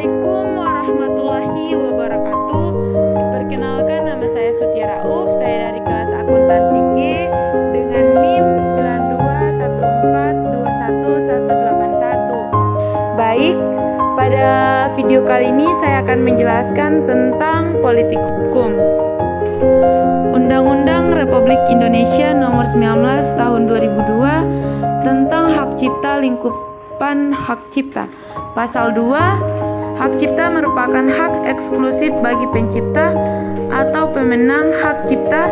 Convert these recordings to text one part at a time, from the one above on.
Assalamualaikum warahmatullahi wabarakatuh. Perkenalkan, nama saya Sutia Rauf. Saya dari kelas akuntansi G dengan NIM 9214211181. Baik, pada video kali ini saya akan menjelaskan tentang politik hukum. Undang-Undang Republik Indonesia Nomor 19 Tahun 2002 tentang Hak Cipta Lingkupan Hak Cipta. Pasal 2, hak cipta merupakan hak eksklusif bagi pencipta atau pemenang hak cipta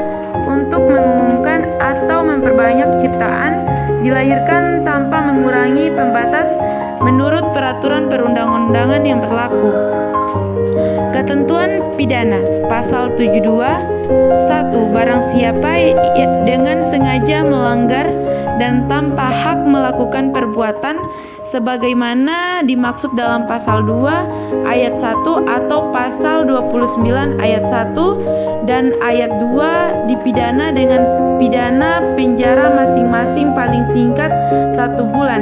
untuk mengumumkan atau memperbanyak ciptaan, dilahirkan tanpa mengurangi pembatas menurut peraturan perundang-undangan yang berlaku. Ketentuan pidana Pasal 72 1. Barang siapa dengan sengaja melanggar dan tanpa hak melakukan perbuatan sebagaimana dimaksud dalam pasal 2 ayat 1 atau pasal 29 ayat 1 dan ayat 2 dipidana dengan pidana penjara masing-masing paling singkat 1 bulan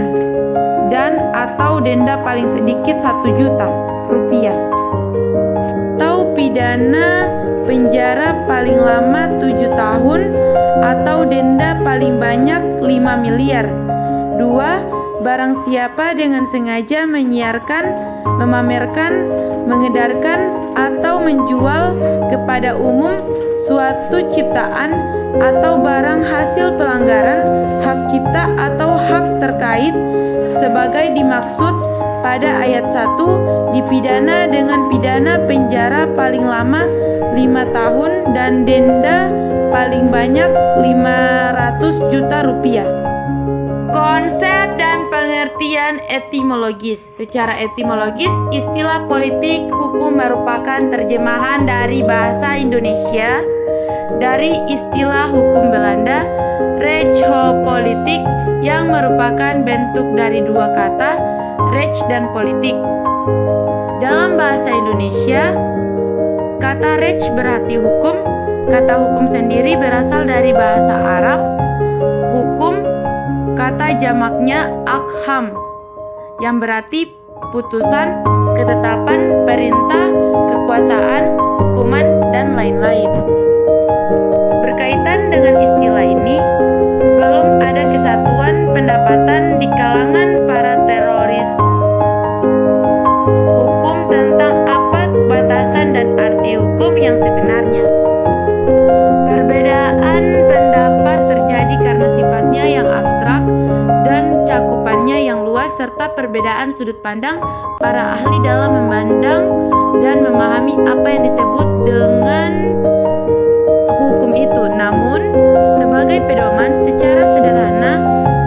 dan atau denda paling sedikit 1 juta rupiah, atau pidana penjara paling lama 7 tahun atau denda paling banyak 5 miliar. 2. Barang siapa dengan sengaja menyiarkan, memamerkan, mengedarkan, atau menjual kepada umum suatu ciptaan atau barang hasil pelanggaran hak cipta atau hak terkait sebagai dimaksud pada ayat 1 dipidana dengan pidana penjara paling lama 5 tahun dan denda paling banyak 500 juta rupiah. Konsep dan pengertian etimologis. Secara etimologis, istilah politik hukum merupakan terjemahan dari bahasa Indonesia dari istilah hukum Belanda rechtspolitik yang merupakan bentuk dari dua kata recht dan politik. Dalam bahasa Indonesia, kata recht berarti hukum. Kata hukum sendiri berasal dari bahasa Arab hukum. Kata jamaknya akham yang berarti putusan, ketetapan, perintah, kekuasaan, hukuman, dan lain-lain. Berkaitan dengan istilah ini, belum ada kesatuan pendapatan di kalangan para teroris hukum tentang apa batasan dan arti hukum yang sebenarnya. Perbedaan pendapat terjadi karena sifatnya yang abstrak dan cakupannya yang luas serta perbedaan sudut pandang para ahli dalam memandang dan memahami apa yang disebut dengan hukum itu. Namun, sebagai pedoman secara sederhana,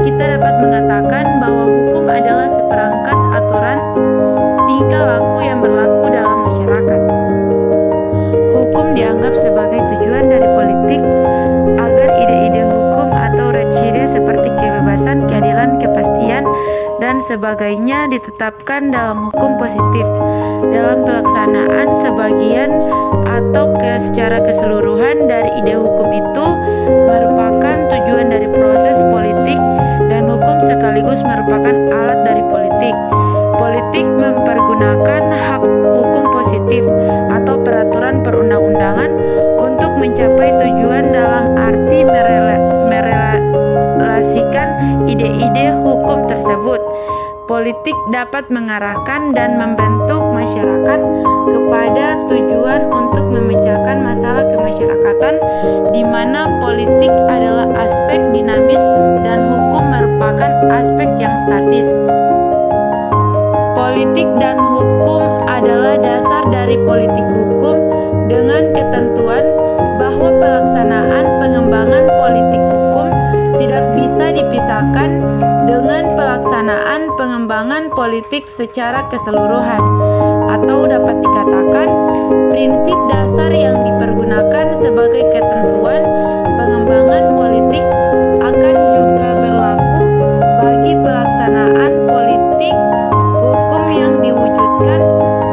kita dapat mengatakan bahwa hukum adalah seperangkat aturan tingkah laku yang berlaku dalam masyarakat. Hukum dianggap sebagai tujuan dari politik agar ide-ide hukum atau rechtside seperti kebebasan, keadilan, kepastian, dan sebagainya ditetapkan dalam hukum positif. Dalam pelaksanaan sebagian atau secara keseluruhan dari ide hukum itu merupakan tujuan dari proses politik dan hukum sekaligus merupakan alat dari politik. Politik mempergunakan hak hukum positif atau peraturan perundang-undangan untuk mencapai tujuan dalam arti merelasikan ide-ide hukum tersebut. Politik dapat mengarahkan dan membentuk masyarakat kepada tujuan untuk memecahkan masalah kemasyarakatan, di mana politik adalah aspek dinamis dan hukum merupakan aspek yang statis. Politik dan hukum adalah dasar dari politik hukum dengan ketentuan bahwa pelaksanaan pengembangan politik hukum tidak bisa dipisahkan dengan pelaksanaan pengembangan politik secara keseluruhan, atau dapat dikatakan prinsip dasar yang dipergunakan sebagai ketentuan pengembangan politik akan juga berlaku bagi pelaksanaan politik hukum yang diwujudkan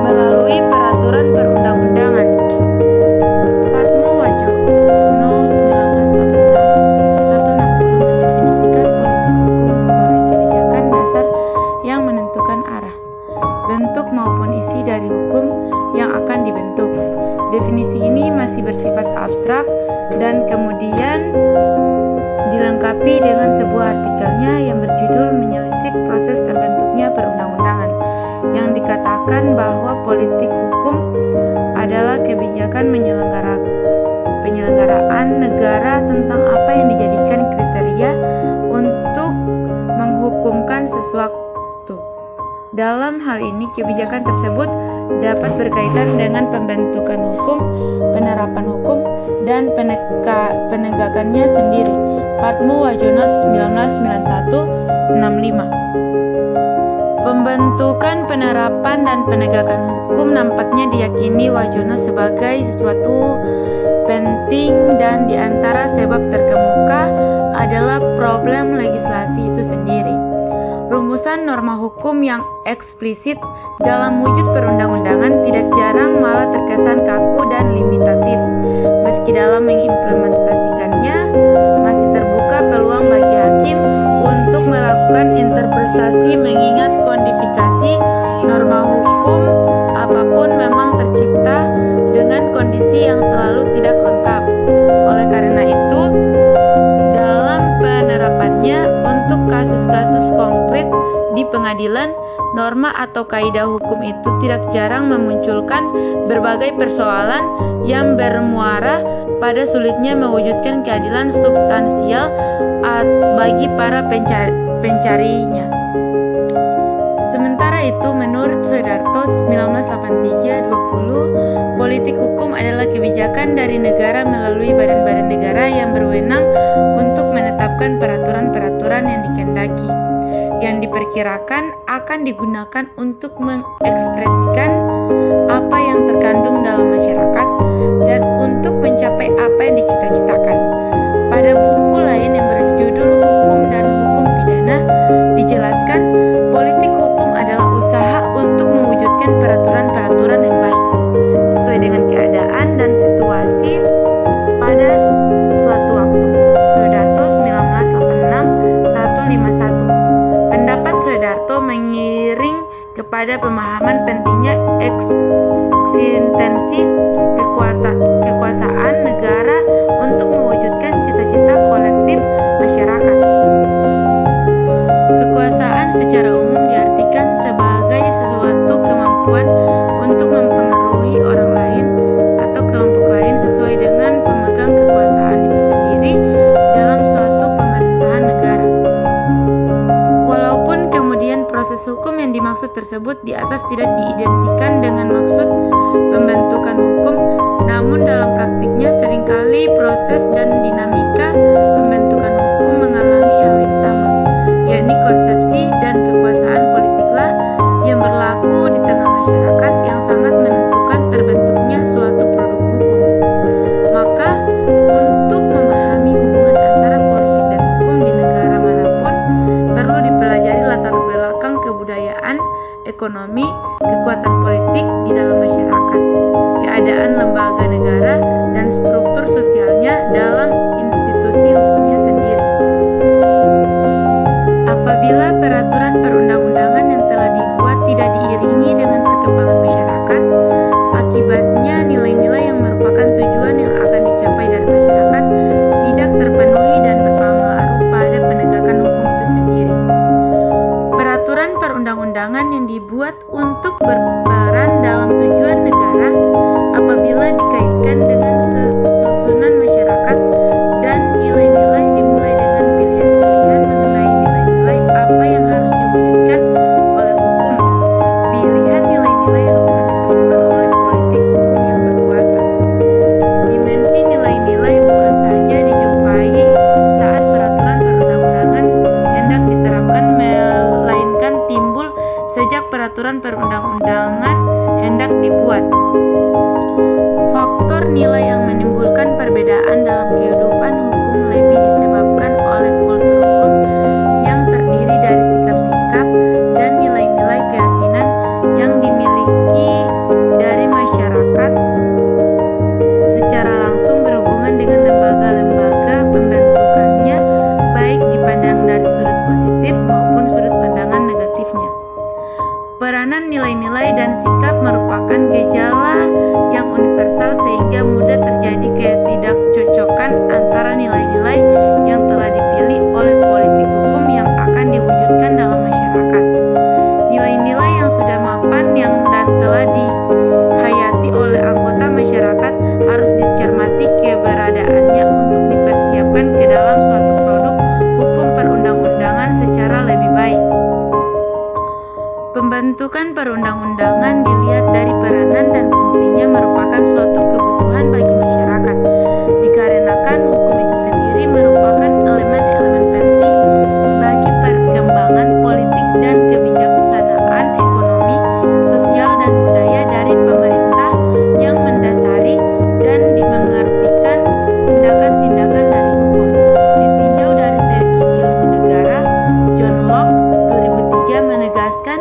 melalui peraturan perundang-undangan. Patmo Wajo No 1986-160 mendefinisikan politik hukum sebagai kebijakan dasar yang menentukan arah, bentuk maupun isi dari hukum yang akan dibentuk. Definisi ini masih bersifat abstrak dan kemudian dilengkapi dengan sebuah artikelnya yang berjudul Menelisik Proses Terbentuknya Perundang-undangan, yang dikatakan bahwa politik hukum adalah kebijakan penyelenggaraan negara tentang apa yang dijadikan kriteria untuk menghukumkan sesuatu. Dalam hal ini, kebijakan tersebut dapat berkaitan dengan pembentukan hukum, penerapan hukum, dan penegakannya sendiri. Patmo Wajono 1991-65. Pembentukan, penerapan, dan penegakan hukum nampaknya diyakini Wajono sebagai sesuatu penting, dan di antara sebab terkemuka adalah problem legislasi itu sendiri. Rumusan norma hukum yang eksplisit dalam wujud perundang-undangan tidak jarang malah terkesan kaku dan limitatif. Meski dalam mengimplementasikannya masih terbuka peluang bagi hakim untuk melakukan interpretasi mengingat kodifikasi norma hukum apapun memang tercipta dengan kondisi yang selalu tidak lengkap. Oleh karena itu, dalam penerapannya untuk kasus-kasus konkret di pengadilan, norma atau kaidah hukum itu tidak jarang memunculkan berbagai persoalan yang bermuara pada sulitnya mewujudkan keadilan substansial bagi para pencarinya. Sementara itu, menurut Soedarto 1983-20, politik hukum adalah kebijakan dari negara melalui badan-badan negara yang berwenang untuk menetapkan peraturan-peraturan yang dikehendaki, yang diperkirakan akan digunakan untuk mengekspresikan apa yang terkandung dalam masyarakat dan untuk mencapai apa yang dicita-citakan. Pada buku lain yang berjudul Hukum dan Hukum Pidana, dijelaskan politik hukum adalah usaha untuk mewujudkan peraturan-peraturan yang baik sesuai dengan keadaan dan situasi pada suatu waktu. Soedarto 1986-151. Pendapat Soedarto mengiring kepada pemahaman pentingnya eksistensi kekuasaan negara untuk mewujudkan cita-cita kolektif masyarakat. Kekuasaan secara umum diartikan sebagai sesuatu kemampuan untuk mempengaruhi orang lain atau kelompok lain sesuai dengan pemegang kekuasaan itu sendiri dalam suatu pemerintahan negara. Walaupun kemudian proses hukum yang dimaksud tersebut di atas tidak diidentikan dengan maksud pembentukan hukum, namun dalam praktiknya seringkali proses dan dinamika pembentukan hukum mengalami hal yang sama, yakni konsepsi dan kekuasaan politiklah yang berlaku di tengah masyarakat yang sangat menentukan terbentuknya suatu produk hukum. Maka, untuk memahami hubungan antara politik dan hukum di negara manapun, perlu dipelajari latar belakang kebudayaan, ekonomi, kekuatan politik di dalam masyarakat, keadaan lembaga negara, dan struktur sosialnya dalam institusi hukumnya sendiri. Apabila peraturan perundang-undangan yang telah dibuat tidak diiringi dengan perkembangan masyarakat, akibatnya nilai-nilai yang merupakan tujuan yang akan dicapai dari masyarakat tidak terpenuhi dan berpengaruh pada penegakan hukum itu sendiri. Peraturan perundang-undangan yang dibuat untuk berperan dalam tujuan negara apabila dikaitkan dengan susunan masyarakat dan nilai-nilai dimulai dengan pilihan-pilihan mengenai nilai-nilai apa yang harus diwujudkan oleh hukum, pilihan nilai-nilai yang sedang ditentukan oleh politik hukum yang berkuasa. Dimensi nilai-nilai bukan saja dijumpai saat peraturan perundang-undangan hendak diterapkan, melainkan timbul sejak peraturan perundang-undangan hendak dibuat. Faktor nilai yang menimbulkan perbedaan dalam kehidupan hukum lebih disebabkan oleh kultur hukum yang terdiri dari sikap-sikap dan nilai-nilai keyakinan yang dimiliki dari masyarakat secara langsung berhubungan dengan lembaga-lembaga pembentukannya, baik dipandang dari sudut positif maupun sudut pandangan negatifnya. Peranan nilai-nilai nilai dan sikap merupakan gejala yang universal sehingga mudah terjadi ketidakcocokan antara nilai-nilai yang telah dipilih oleh politik hukum yang akan diwujudkan dalam masyarakat. Nilai-nilai yang sudah mapan dan telah dihayati oleh anggota masyarakat harus dicermati keberadaannya untuk dipersiapkan ke dalam suatu produk hukum perundang-undangan secara lebih baik. Pembentukan perundang-undangan dilihat dari peranan dan fungsinya merupakan suatu kebutuhan bagi masyarakat, dikarenakan hukum itu sendiri merupakan elemen-elemen penting bagi perkembangan politik dan kebijaksanaan ekonomi, sosial, dan budaya dari pemerintah yang mendasari dan dimengertikan tindakan-tindakan dari hukum. Ditinjau dari segi ilmu negara, John Locke 2003 menegaskan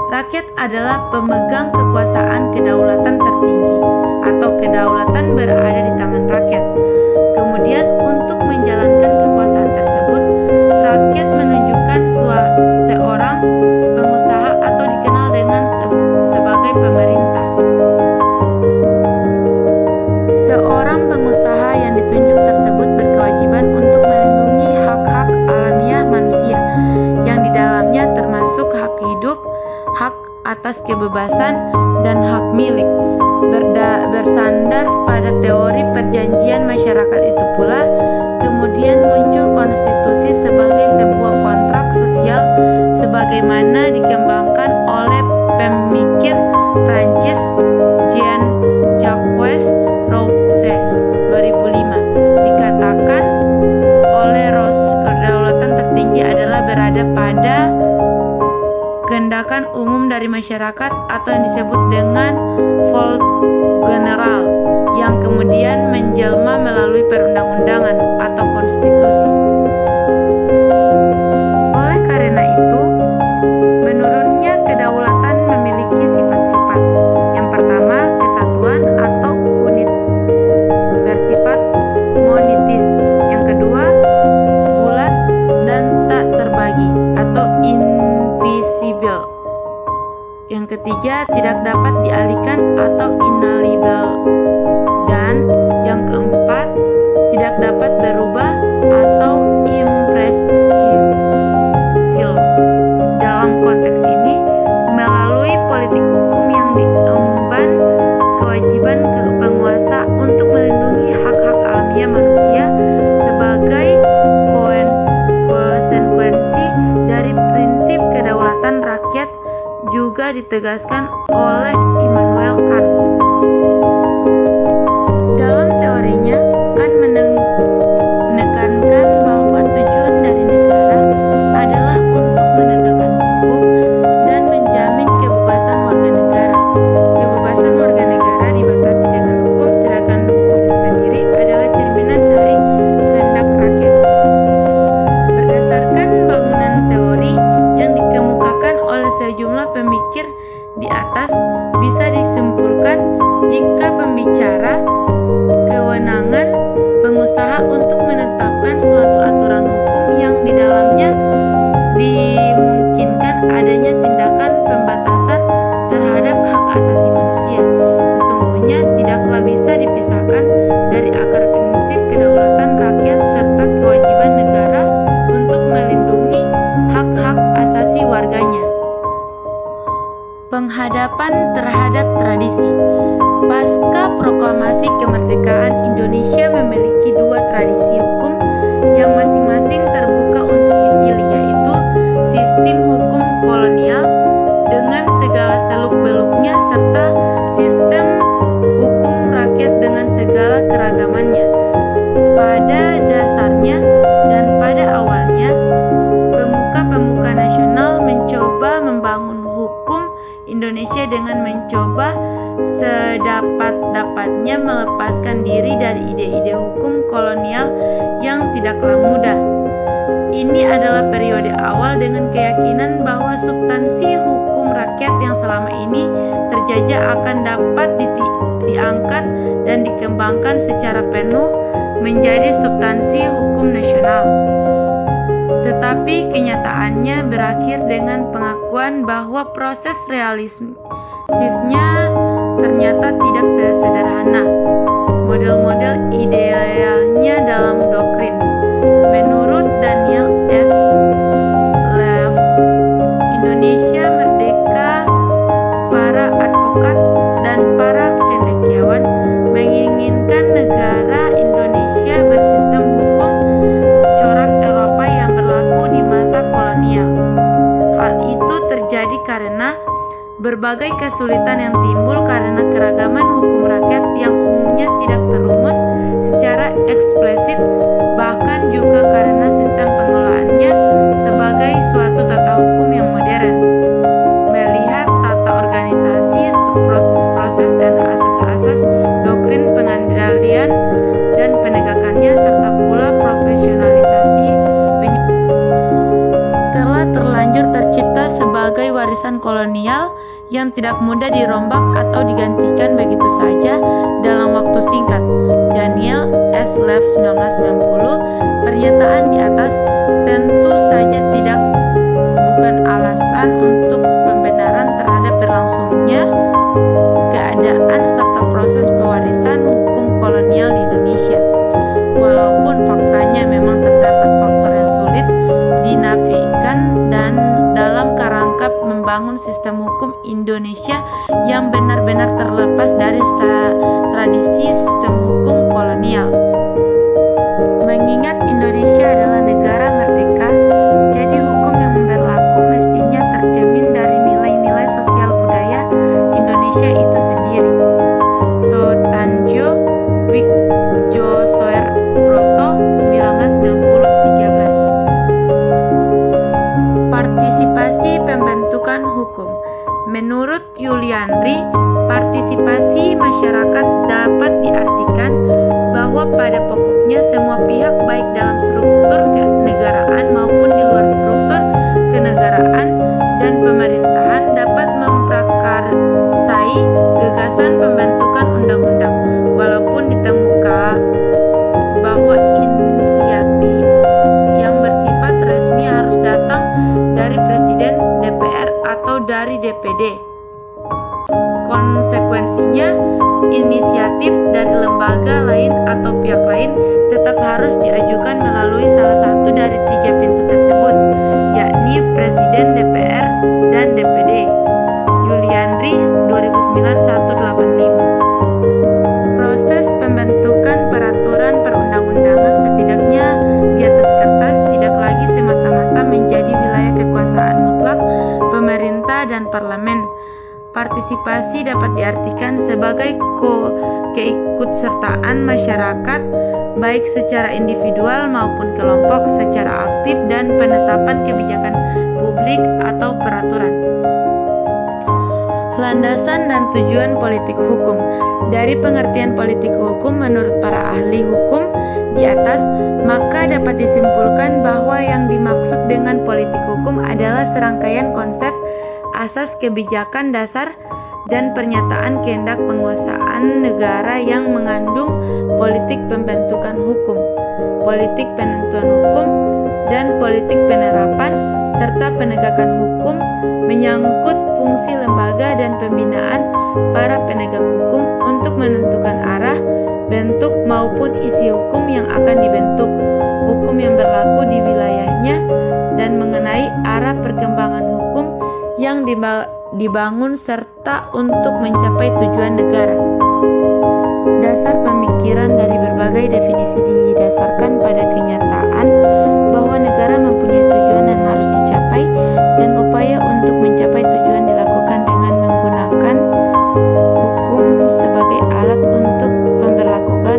rakyat adalah pemegang kekuasaan kedaulatan tertinggi atau kedaulatan berada di tangan rakyat. Kemudian untuk menjalankan kekuasaan tersebut, rakyat menunjukkan seorang pengusaha atau dikenal dengan sebagai pemerintah. Seorang pengusaha yang ditunjuk tersebut berkewajiban untuk melindungi hak-hak alamiah manusia yang di dalamnya termasuk hak hidup, hak atas kebebasan, dan hak milik. Bersandar pada teori perjanjian masyarakat itu pula, kemudian muncul konstitusi sebagai sebuah kontrak sosial sebagaimana dikembangkan oleh pemikir Prancis Jean-Jacques Rousseau 2005. Dikatakan oleh Rousseau, kedaulatan tertinggi adalah berada pada kehendakan umum dari masyarakat atau yang disebut dengan volt general yang kemudian menjelma melalui perundang-undangan atau konstitusi. Oleh karena itu, menurutnya kedaulatan memiliki sifat-sifat. Yang pertama, kesatuan atau unit bersifat monetis. Yang kedua, bulat dan tak terbagi atau invisible. Yang ketiga, tidak dapat dialihkan atau inalienable. Dan yang keempat, tidak dapat berubah atau imprescriptible. Dalam konteks ini, melalui politik hukum yang diemban kewajiban penguasa untuk melindungi hak-hak alamiah manusia sebagai konsekuensi dari prinsip kedaulatan rakyat juga ditegaskan oleh Immanuel Kant. Dalam teorinya, Kant menekankan bahwa tujuan dari negara adalah untuk menegakkan hukum dan menjamin kebebasan warga negara. Kebebasan warga negara dibatasi dengan hukum, sedangkan hukum itu sendiri adalah cerminan dari kehendak rakyat. Berdasarkan bangunan teori yang dikemukakan oleh sejumlah pemikir di atas, bisa disimpulkan jika pembicara kewenangan pengusaha untuk menetapkan suatu aturan hukum yang di dalamnya dimungkinkan adanya tindakan pembatasan terhadap hak asasi manusia, sesungguhnya tidaklah bisa dipisahkan dari akar prinsip kedaulatan rakyat serta kewajiban negara untuk melindungi hak-hak asasi warganya. Penghadapan terhadap tradisi. Pasca proklamasi kemerdekaan, Indonesia memiliki dua tradisi hukum yang masing-masing terbuka untuk dipilih, yaitu sistem hukum kolonial dengan segala seluk-beluknya serta sistem hukum rakyat dengan segala keragamannya. Pada dasarnya dan pada awalnya, pemuka-pemuka nasional mencoba membangun hukum Indonesia dengan mencoba sedapat-dapatnya melepaskan diri dari ide-ide hukum kolonial yang tidaklah mudah. Ini adalah periode awal dengan keyakinan bahwa substansi hukum rakyat yang selama ini terjajah akan dapat diangkat dan dikembangkan secara penuh menjadi substansi hukum nasional. Tetapi kenyataannya berakhir dengan pengakuan bahwa proses Praksisnya ternyata tidak sesederhana model-model idealnya dalam doktrin. Menurut Daniel S. Leff, Indonesia merdeka, para advokat dan para cendekiawan menginginkan negara Indonesia bersistem hukum corak Eropa yang berlaku di masa kolonial. Hal itu terjadi karena berbagai kesulitan yang timbul karena keragaman hukum rakyat yang umumnya tidak terumus secara eksplisit, bahkan juga karena sistem pengelolaannya sebagai suatu tata hukum yang modern, melihat tata organisasi, proses-proses dan asas-asas doktrin pengendalian dan penegakannya serta pula profesionalisasi telah terlanjur tercipta sebagai warisan kolonial yang tidak mudah dirombak atau digantikan begitu saja dalam waktu singkat. Daniel S. Leff 1990. Pernyataan di atas tentu saja bukan alasan untuk pembenaran terhadap berlangsungnya keadaan serta proses pewarisan hukum kolonial di Indonesia. Walaupun faktanya memang terdapat faktor yang sulit dinafikan dan dalam kerangka membangun sistem hukum Indonesia yang benar-benar terlepas dari tradisi sistem hukum kolonial. Mengingat Indonesia adalah negara merdeka, jadi hukum yang berlaku mestinya tercermin dari nilai-nilai sosial budaya Indonesia itu sendiri. Soetanjo Widjosoerbroto 1990-13. Partisipasi pembentukan hukum. Menurut Yulianri, partisipasi masyarakat dapat diartikan bahwa pada pokoknya semua pihak baik dalam struktur kenegaraan maupun di luar struktur kenegaraan dan pemerintahan dapat memprakarsai gagasan pembentukan undang-undang, walaupun ditemukan bahwa inisiatif yang bersifat resmi harus datang dari Presiden, DPR, atau dari DPD. Konsekuensinya, inisiatif dari lembaga lain atau pihak lain tetap harus diajukan melalui salah satu dari 3 pintu tersebut, yakni Presiden, DPR, dan DPD. Yulianri 2009-185. Proses pembentukan peraturan perundang-undangan setidaknya di atas kertas tidak lagi semata-mata menjadi wilayah kekuasaan mutlak pemerintah dan parlemen. Partisipasi dapat diartikan sebagai keikutsertaan masyarakat baik secara individual maupun kelompok secara aktif dan penetapan kebijakan publik atau peraturan. Landasan dan tujuan politik hukum. Dari pengertian politik hukum menurut para ahli hukum di atas, maka dapat disimpulkan bahwa yang dimaksud dengan politik hukum adalah serangkaian konsep, asas kebijakan dasar, dan pernyataan kehendak penguasaan negara yang mengandung politik pembentukan hukum, politik penentuan hukum, dan politik penerapan serta penegakan hukum, menyangkut fungsi lembaga dan pembinaan para penegak hukum untuk menentukan arah, bentuk maupun isi hukum yang akan dibentuk, hukum yang berlaku di wilayahnya, dan mengenai arah perkembangan hukum yang dibangun serta untuk mencapai tujuan negara. Dasar pemikiran dari berbagai definisi didasarkan pada kenyataan bahwa negara mempunyai tujuan yang harus dicapai dan upaya untuk mencapai tujuan dilakukan dengan menggunakan hukum sebagai alat untuk pemberlakuan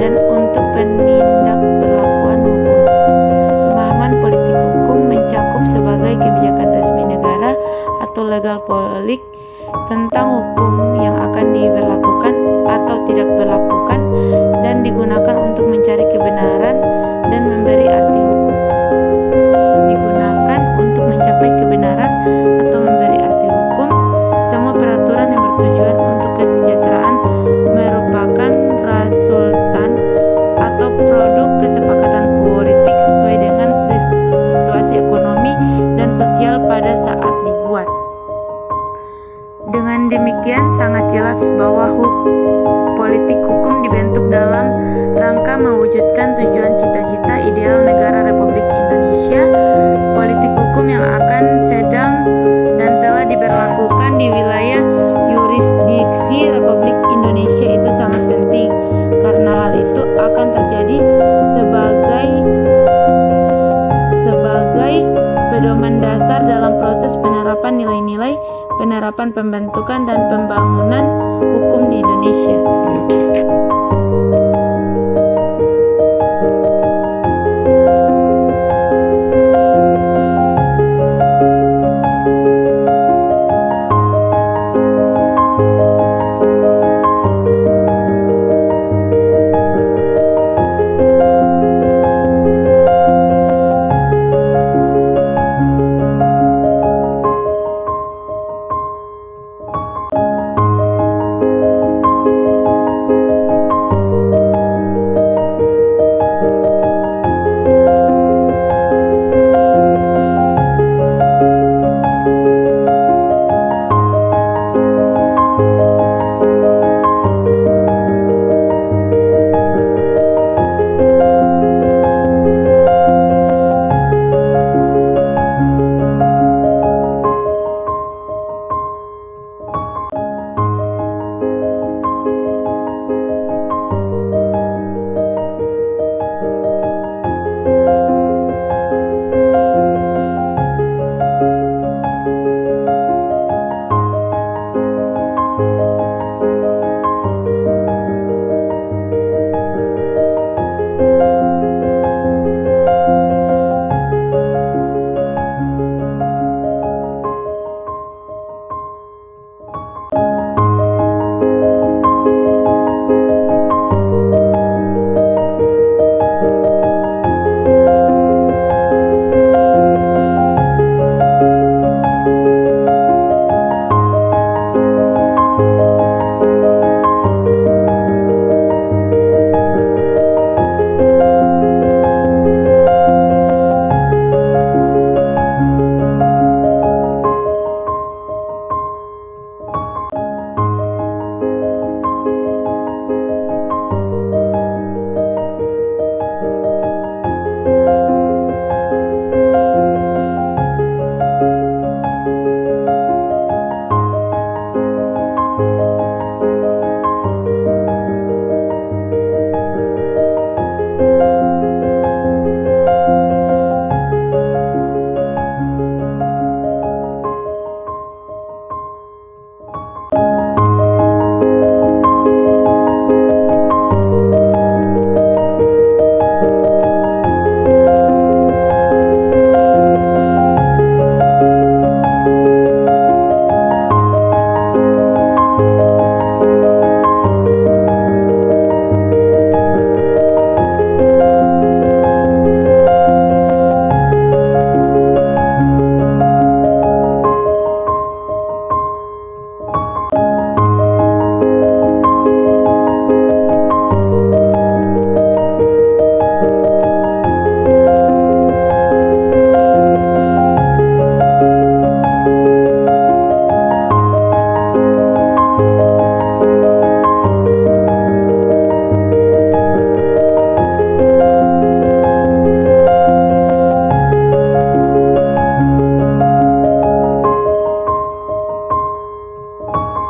dan untuk penindakberlakuan hukum. Pemahaman politik hukum mencakup sebagai kebijakan resmi negara atau legal politik tentang hukum yang akan diberlakukan atau tidak berlakukan dan digunakan untuk mencari kebenaran dan memberi arti hukum. Digunakan untuk mencapai kebenaran atau memberi arti hukum, semua peraturan yang bertujuan untuk kesejahteraan merupakan resultan atau produk kesepakatan politik sesuai dengan situasi ekonomi dan sosial pada saat dibuat. Dengan Dengan demikian, sangat jelas bahwa politik hukum dibentuk dalam rangka mewujudkan tujuan cita-cita ideal negara Republik Indonesia. Politik hukum yang akan sedang dan telah diberlakukan di wilayah yurisdiksi Republik Indonesia itu sangat penting, karena hal itu akan terjadi sebagai pedoman dasar dalam proses penerapan nilai-nilai, penerapan pembentukan dan pembangunan hukum di Indonesia.